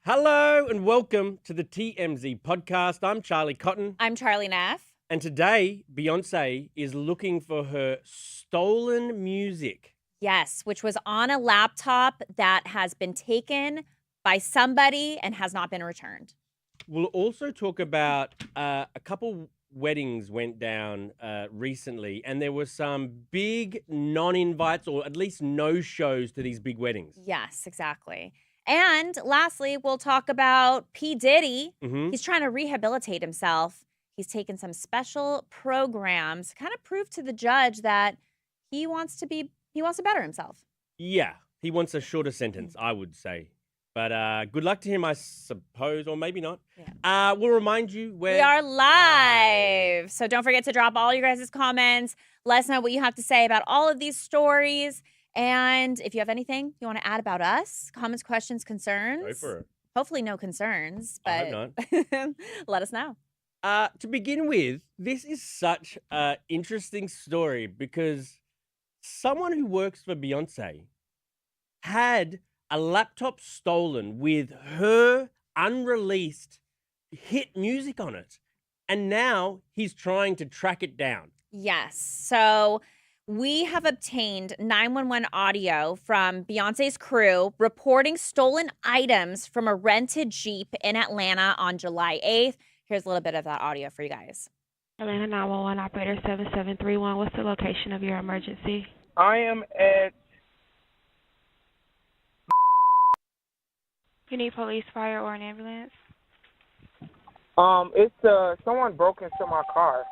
Hello and welcome to the TMZ Podcast. I'm Charlie Cotton. I'm Charlie Neff. And today, Beyonce is looking for her stolen music. Yes, which was on a laptop that has been taken by somebody and has not been returned. We'll also talk about a couple weddings went down recently, and there were some big non-invites or at least no-shows to these big weddings. Yes, exactly. And lastly, we'll talk about P. Diddy. Mm-hmm. He's trying to rehabilitate himself. He's taken some special programs to kind of prove to the judge that he wants to better himself. Yeah, he wants a shorter sentence, I would say. But good luck to him, I suppose, or maybe not. Yeah. We'll remind you we are live. So don't forget to drop all your guys' comments. Let us know what you have to say about all of these stories. And if you have anything you want to add about us, comments, questions, concerns. Go for it. Hopefully no concerns, but I hope not. let us know. To begin with, this is such an interesting story because someone who works for Beyonce had a laptop stolen with her unreleased hit music on it. And now he's trying to track it down. Yes. So we have obtained 911 audio from Beyonce's crew reporting stolen items from a rented Jeep in Atlanta on July 8th. Here's a little bit of that audio for you guys. Atlanta 911 operator 7731. What's the location of your emergency? I am at... You need police, fire, or an ambulance? It's someone broke into my car.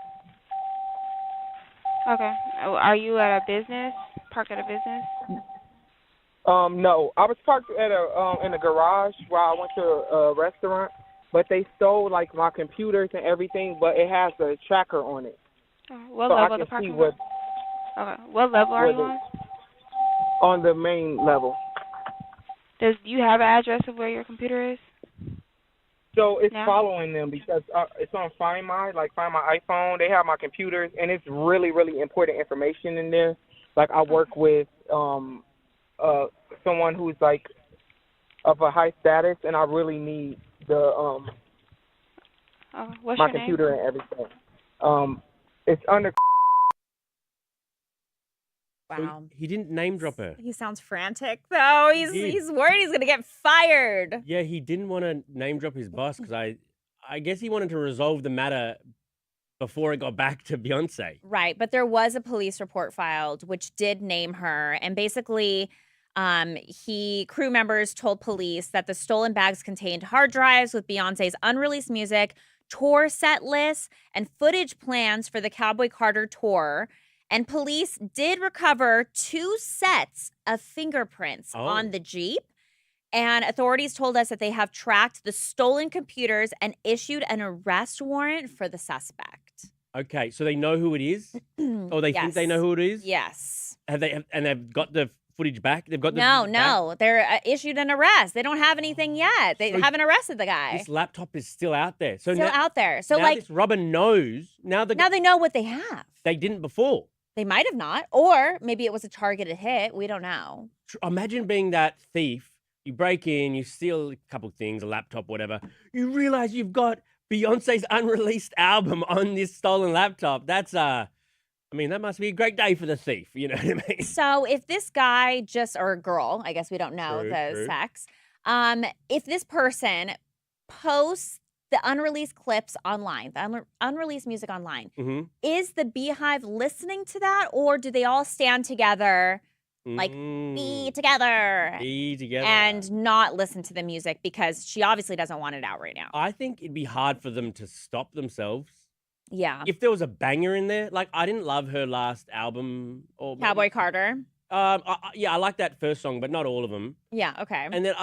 Okay. Are you at a business? Parked at a business? No. I was parked at in a garage while I went to a restaurant, but they stole like my computers and everything, but it has a tracker on it. What so level I of the can parking see lot? Okay. What level are you on? On the main level. Do you have an address of where your computer is? So it's No? following them because it's on Find My iPhone. They have my computers, and it's really, really important information in there. Like I work with someone who's like of a high status, and I really need the What's my your computer name? and everything. It's under. Wow. He didn't name drop her. He sounds frantic, though. He's worried he's going to get fired. Yeah, he didn't want to name drop his boss because I guess he wanted to resolve the matter before it got back to Beyonce. Right, but there was a police report filed which did name her, and basically crew members told police that the stolen bags contained hard drives with Beyonce's unreleased music, tour set lists, and footage plans for the Cowboy Carter tour. And police did recover 2 sets of fingerprints on the Jeep. And authorities told us that they have tracked the stolen computers and issued an arrest warrant for the suspect. Okay, so they know who it is? Or they think they know who it is? Yes. And they've got the footage back? They've got the No. They're issued an arrest. They don't have anything yet. They haven't arrested the guy. This laptop is still out there. So still out there. So now this rubber knows. Now they know what they have. They didn't before. They might have not. Or maybe it was a targeted hit. We don't know. Imagine being that thief. You break in, you steal a couple things, a laptop, whatever. You realize you've got Beyonce's unreleased album on this stolen laptop. That's that must be a great day for the thief. You know what I mean? So if this guy or girl, I guess we don't know True. sex. If this person posts the unreleased clips online, the unreleased music online, is the Beehive listening to that, or do they all stand together, be together, and not listen to the music because she obviously doesn't want it out right now? I think it'd be hard for them to stop themselves. Yeah. If there was a banger in there, like I didn't love her last album. Or Cowboy Carter. I like that first song, but not all of them. Yeah, okay. And then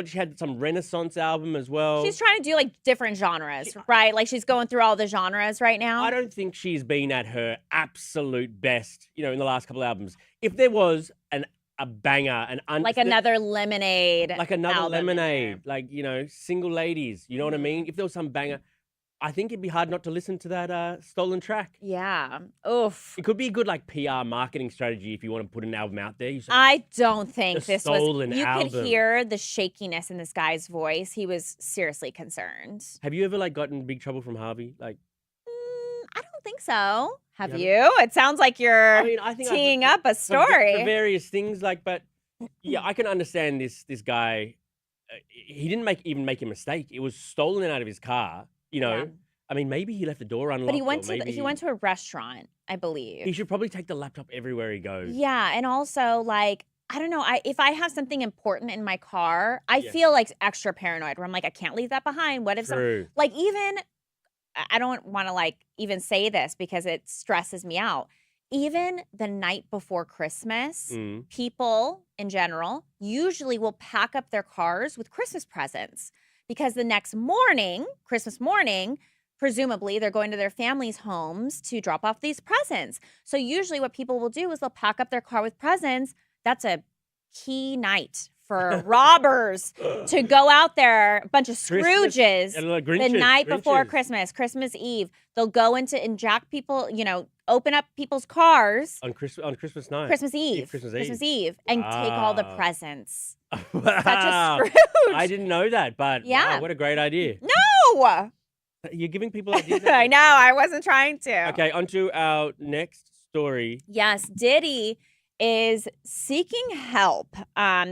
she had some Renaissance album as well. She's trying to do like different genres, right? Like she's going through all the genres right now. I don't think she's been at her absolute best, in the last couple of albums. If there was a banger, another Lemonade, like Single Ladies, you know what I mean? If there was some banger, I think it'd be hard not to listen to that stolen track. Yeah. Oof. It could be a good like PR marketing strategy if you want to put an album out there. I don't think The this was. stolen You could album. hear the shakiness in this guy's voice. He was seriously concerned. Have you ever like gotten in big trouble from Harvey? Like, I don't think so. Have haven't? you? It sounds like you're I think teeing I've- up a for story. various things. Like, but yeah, I can understand this guy. He didn't even make a mistake. It was stolen out of his car. You know. Yeah. I mean, maybe he left the door unlocked. But he went or to he went to a restaurant, I believe. He should probably take the laptop everywhere he goes. Yeah, and also like I don't know. If I have something important in my car, I Yeah. feel like extra paranoid. Where I'm like, I can't leave that behind. What if True. like even I don't want to like even say this because it stresses me out. Even the night before Christmas, Mm. people in general usually will pack up their cars with Christmas presents because the next morning, Christmas morning, presumably they're going to their families' homes to drop off these presents. So usually what people will do is they'll pack up their car with presents. That's a key night for robbers to go out there, a bunch of Christmas- Scrooges, and, like, the Grinches, night before Grinches. Christmas Eve. They'll go into and jack people, open up people's cars on Christmas night. Christmas Eve, Christmas Eve, and take all the Wow. presents. Wow. Such a Scrooge. I didn't know that, but Yeah. wow, what a great idea. No, You're giving people ideas. I know. I wasn't trying to. Okay, on to our next story. Yes, Diddy is seeking help.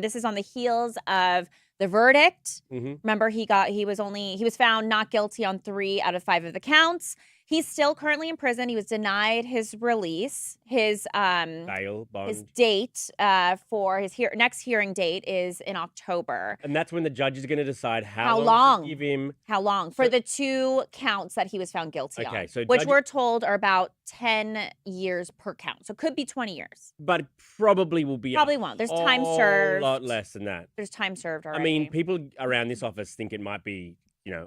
This is on the heels of the verdict. Mm-hmm. Remember, he was found not guilty on 3 out of 5 of the counts. He's still currently in prison. He was denied his release. His Bail, bond. his date for his next hearing date is in October. And that's when the judge is going to decide How how long? to give him. How long? For the 2 counts that he was found guilty Okay, on, so which judge- we're told are about 10 years per count. So it could be 20 years. But it probably will be Probably won't. There's time served. A lot less than that. There's time served I already. mean, people around this office think it might be,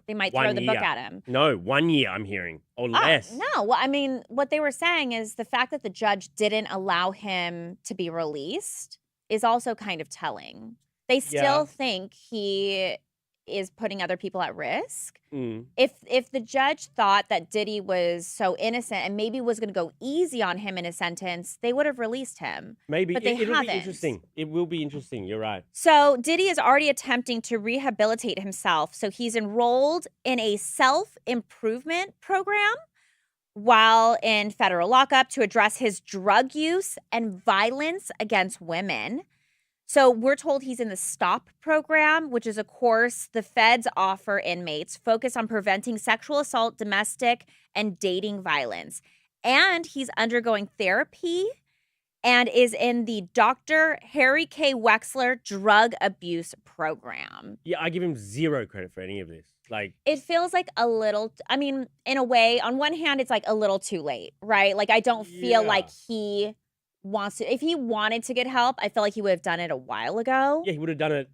they might 1 throw the book year. at him. No, 1 year, I'm hearing, or less. No. Well, I mean, what they were saying is the fact that the judge didn't allow him to be released is also kind of telling. They still Yeah. think he is putting other people at risk. Mm. If the judge thought that Diddy was so innocent and maybe was going to go easy on him in his sentence, they would have released him. Maybe. But they It'll be haven't. interesting. It will be interesting. You're right. So Diddy is already attempting to rehabilitate himself. So he's enrolled in a self-improvement program while in federal lockup to address his drug use and violence against women. So we're told he's in the STOP program, which is a course the feds offer inmates focused on preventing sexual assault, domestic, and dating violence. And he's undergoing therapy and is in the Dr. Harry K. Wexler drug abuse program. Yeah, I give him zero credit for any of this. Like, It feels like a little, I mean, in a way, on one hand, it's like a little too late, right? Like, I don't feel Yeah. like he wants to, if he wanted to get help, I feel like he would have done it a while ago. yeah, he would have done it,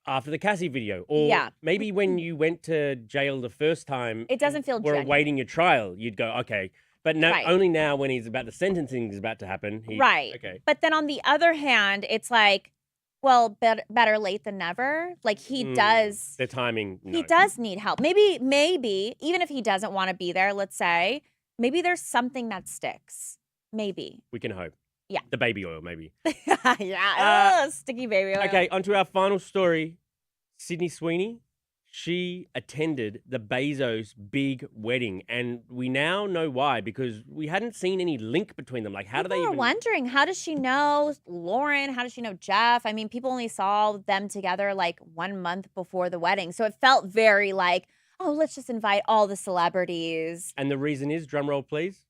after the Cassie video. Or Yeah. maybe when you went to jail the first time. It doesn't feel Or genuine. awaiting your trial, you'd go, okay. But no, Right. only now when the sentencing is about to happen. Right. Okay. But then on the other hand, it's like, well, better late than never. Like he does, The timing, no. he does need help. Maybe, even if he doesn't want to be there, let's say, maybe there's something that sticks. Maybe. We can hope. Yeah. The baby oil, maybe. Yeah. Sticky baby oil. Okay, on to our final story. Sydney Sweeney, she attended the Bezos big wedding. And we now know why, because we hadn't seen any link between them. Like, how do they People are even... wondering, how does she know Lauren? How does she know Jeff? I mean, people only saw them together like 1 month before the wedding. So it felt very like, oh, let's just invite all the celebrities. And the reason is, drum roll, please.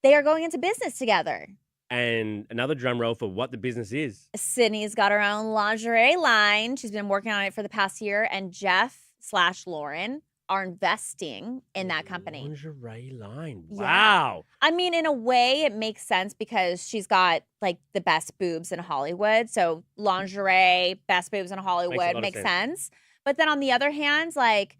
They are going into business together. And another drum roll for what the business is. Sydney's got her own lingerie line. She's been working on it for the past year. And Jeff/Lauren are investing in that company. Lingerie line. Yeah. Wow. I mean, in a way, it makes sense because she's got like the best boobs in Hollywood. So lingerie, best boobs in Hollywood of makes sense. sense. But then on the other hand, like,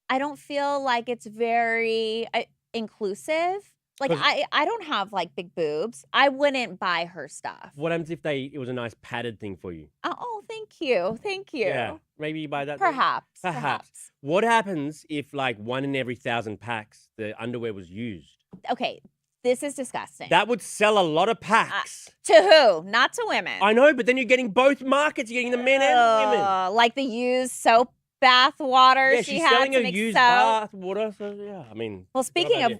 I don't feel like it's very inclusive Like, 'Cause- I don't have, like, big boobs. I wouldn't buy her stuff. What happens if it was a nice padded thing for you? Oh, thank you. Thank you. Yeah, maybe you buy that. then? Perhaps. Perhaps. What happens if, like, 1 in every 1,000 packs, the underwear was used? Okay, this is disgusting. That would sell a lot of packs. To who? Not to women. I know, but then you're getting both markets. You're getting the men and the women. Like the used soap bath water Yeah, she she's had selling to a make used soap. bath water. So yeah, I mean. Well, not a speaking bad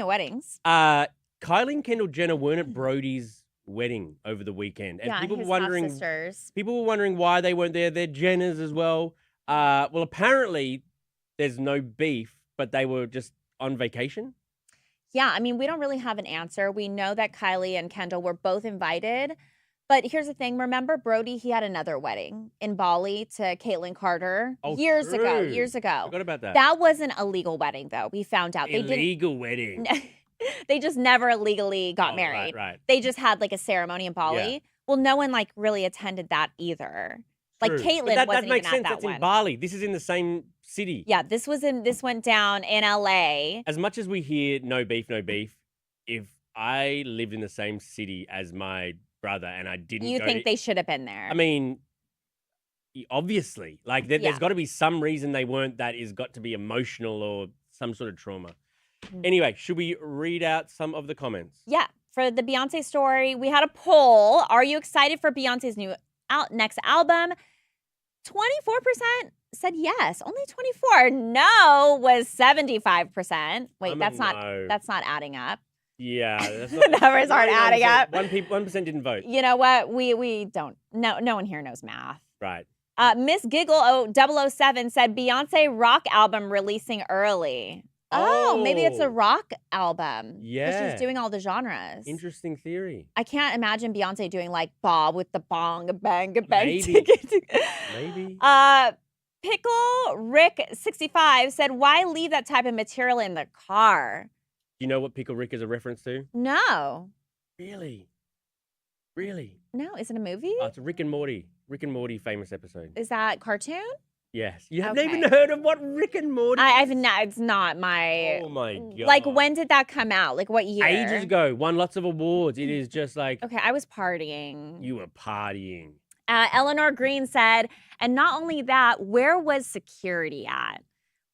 of weddings, idea. Kylie and Kendall Jenner weren't at Brody's wedding over the weekend, and yeah, people were his wondering. sisters. People were wondering why they weren't there. They're Jenners as well. Well, apparently there's no beef, but they were just on vacation. Yeah, I mean, we don't really have an answer. We know that Kylie and Kendall were both invited. But here's the thing. Remember Brody? He had another wedding in Bali to Caitlyn Carter years ago. True. Years ago. Forgot about that. That wasn't a legal wedding, though. We found out. Illegal wedding. They just never legally got Oh, married. Right. They just had like a ceremony in Bali. Yeah. Well, no one like really attended that either. Like True. Caitlyn But that wasn't makes even sense. at that That's one. in Bali. This is in the same city. Yeah, this went down in LA. As much as we hear no beef, if I lived in the same city as my brother and I didn't You go think to, they should have been there? I mean, obviously, like there's Yeah. got to be some reason they weren't. That is got to be emotional or some sort of trauma. Mm. Anyway, should we read out some of the comments? Yeah, for the Beyonce story, we had a poll. Are you excited for Beyonce's next album? 24% said yes. Only 24. No was 75%. Wait, I'm a that's not no. that's not adding up. Yeah, that's The numbers aren't adding up. 1% didn't vote. You know what? We don't. No one here knows math. Right. Miss Giggle 007 said Beyonce rock album releasing early. Oh, maybe it's a Oh. rock album. 'Cause Yeah. she's doing all the genres. Interesting theory. I can't imagine Beyonce doing like Bob with the bong, bang, bang. Maybe. Maybe. Pickle Rick 65 said, "Why leave that type of material in the car?" Do you know what Pickle Rick is a reference to? No, Really? no, is it a movie? Oh, it's a Rick and Morty famous episode. Is that cartoon? Yes. You haven't even Okay. heard of what Rick and Morty I've not. It's not my. Oh my God. Like, when did that come out? Like, what year? Ages ago. Won lots of awards. It is just like Okay, I was partying. you were partying. Eleanor Green said, and not only that, where was security at?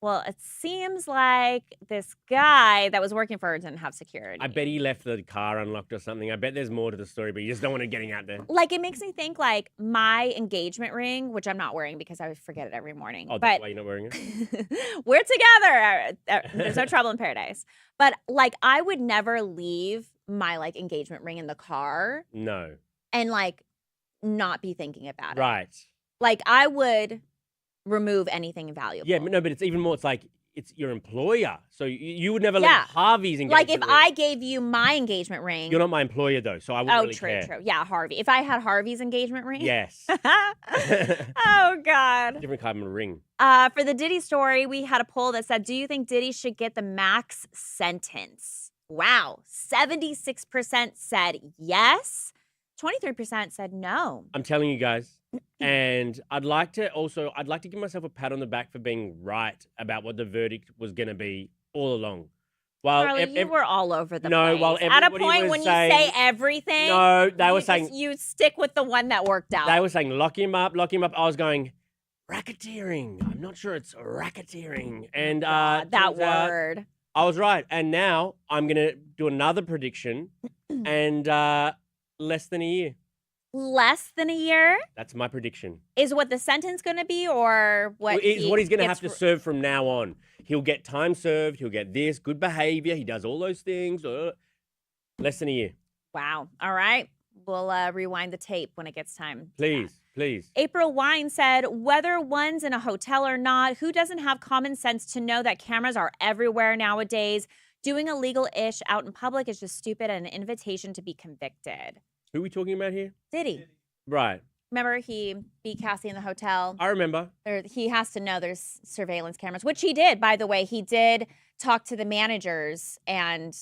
Well, it seems like this guy that was working for her didn't have security. I bet he left the car unlocked or something. I bet there's more to the story, but you just don't want it getting out there. Like, it makes me think like my engagement ring, which I'm not wearing because I forget it every morning. Oh, but that's why you're not wearing it? we're together. There's no trouble in paradise. But like, I would never leave my like engagement ring in the car No. and like not be thinking about it. Right. Like, I would remove anything valuable. Yeah, but no, but it's even more, it's like, it's your employer. So you would never Yeah. let Harvey's engagement Like, if ring. I gave you my engagement ring. You're not my employer, though, so I wouldn't really true, care. true. Yeah, Harvey. If I had Harvey's engagement ring. Yes. Oh, God. Different kind of ring. For the Diddy story, we had a poll that said, do you think Diddy should get the max sentence? Wow. 76% said yes. 23% said no. I'm telling you guys. And I'd like to give myself a pat on the back for being right about what the verdict was going to be all along. While Charlie, you were all over the No, place. while At a everybody point was when you saying- say everything, No, they were you saying just- you stick with the one that worked out. they were saying lock him up. I was going racketeering. I'm not sure it's racketeering. And God, that turns out word. I was right. And now I'm gonna do another prediction, and less than a year. Less than a year That's my prediction. is what the sentence going to be, or what? It's what he's going to have gets to serve from now on. He'll get time served. He'll get this good behavior. He does all those things. Less than a year. Wow. All right. We'll rewind the tape when it gets time. Please. April Wine said, whether one's in a hotel or not, who doesn't have common sense to know that cameras are everywhere nowadays? Doing illegal-ish out in public is just stupid and an invitation to be convicted. Who are we talking about here? Diddy. Right. Remember he beat Cassie in the hotel? I remember. He has to know there's surveillance cameras, which he did, by the way. He did talk to the managers, and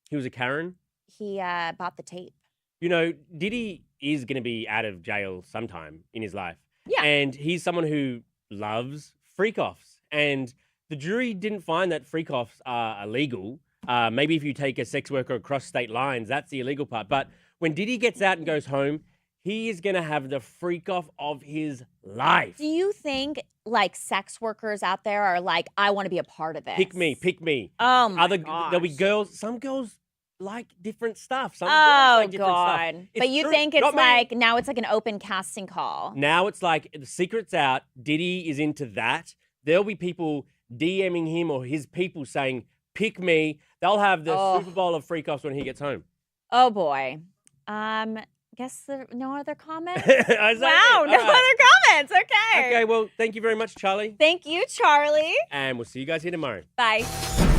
He was a Karen. he bought the tape. You know, Diddy is going to be out of jail sometime in his life. Yeah. And he's someone who loves freak-offs. And the jury didn't find that freak-offs are illegal. Maybe if you take a sex worker across state lines, that's the illegal part. But when Diddy gets out and goes home, he is going to have the freak off of his life. Do you think like sex workers out there are like, I want to be a part of this? Pick me. Oh my gosh. There'll be girls. Some girls like different stuff. Some girls Oh like different stuff. God. It's But you true. think it's Not me. like now it's like an open casting call. Now it's like the secret's out. Diddy is into that. There'll be people DMing him or his people saying, pick me. They'll have the Oh. Super Bowl of freak offs when he gets home. Oh boy. Guess there no other comments? Is that Wow, it? no All right. other comments. Okay. Okay, well, thank you very much, Charlie. Thank you, Charlie. And we'll see you guys here tomorrow. Bye.